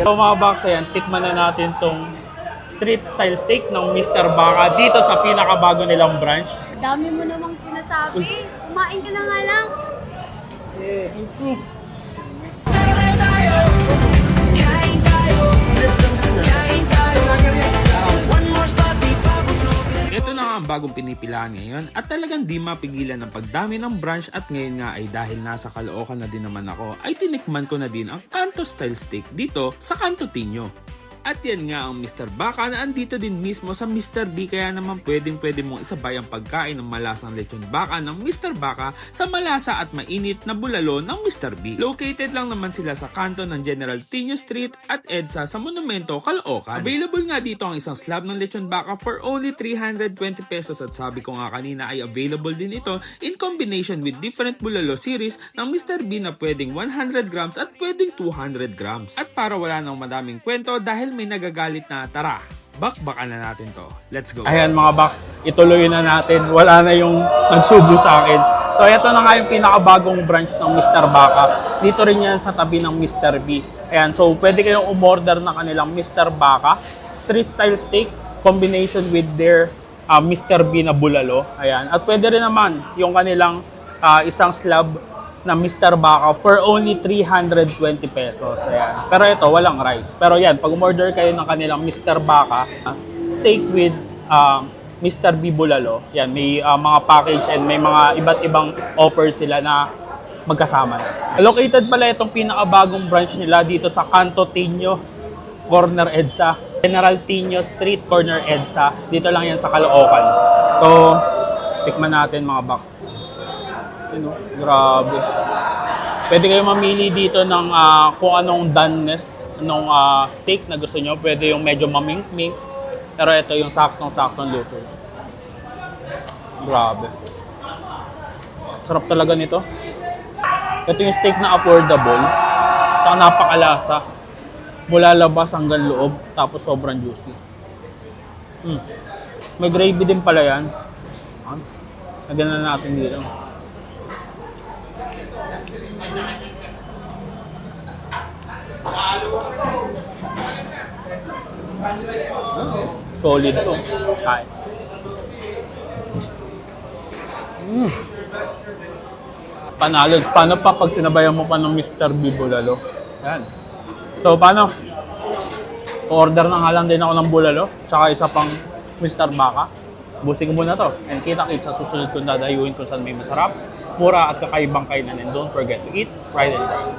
So mga box, ayan, tikman na natin tong street style steak ng Mr. Baka dito sa pinakabago nilang branch. Dami mo namang sinasabi. Kumain ka na nga lang. Ito na nga ang bagong pinipilahan ngayon at talagang di mapigilan ng pagdami ng branch at ngayon nga ay dahil nasa Caloocan na din naman ako ay tinikman ko na din ang Kanto style steak dito sa Kanto Tinio. At yan nga ang Mr. Baka na andito din mismo sa Mr. B kaya naman pwede mong isabay ang pagkain ng malasang lechon baka ng Mr. Baka sa malasa at mainit na bulalo ng Mr. B. Located lang naman sila sa kanto ng General Tinio Street at EDSA sa Monumento, Caloocan. Available nga dito ang isang slab ng lechon baka for only 320 pesos at sabi ko nga kanina ay available din ito in combination with different bulalo series ng Mr. B na pwedeng 100 grams at pwedeng 200 grams. At para wala nang madaming kwento dahil may nagagalit na tara, bakbakan na natin to. Let's go. Ayan mga box, ituloy na natin. Wala na yung nagsubo sa akin. So ito na nga yung pinakabagong branch ng Mr. Baka. Dito rin yan sa tabi ng Mr. B. Ayan, so pwede kayong umorder ng kanilang Mr. Baka street style steak combination with their Mr. B na bulalo. Ayan, at pwede rin naman yung kanilang isang slab na Mr. Baka for only 320 pesos. Ayan. Pero ito, walang rice. Pero yan, pag umorder kayo ng kanilang Mr. Baka, steak with Mr. B Bulalo, yan, may mga package and may mga iba't ibang offers sila na magkasama. Located pala itong pinakabagong branch nila dito sa Kanto Tinio, corner EDSA. General Tinio Street, corner EDSA. Dito lang yan sa Caloocan. So, tikman natin mga box. Grabe. Pwede kayo mamili dito ng kung anong doneness, anong steak na gusto nyo. Pwede yung medyo mamink-mink. Pero ito yung saktong-saktong luto. Grabe. Sarap talaga nito. Ito yung steak na affordable. Ito napakalasa. Mula labas hanggang loob. Tapos sobrang juicy. May gravy din pala yan. Lagyan na natin dito. Solid to. Kain. Panalo. Paano pa pag sinabayan mo pa ng Mr. B Bulalo? Yan. So, paano? Order na nga lang din ako ng bulalo. Tsaka isa pang Mr. Baka. Busin ko muna to. And kita-kits sa susunod kong dadayuin kung saan may masarap, mura at kakaibang kainan. And don't forget to eat, ride and drive.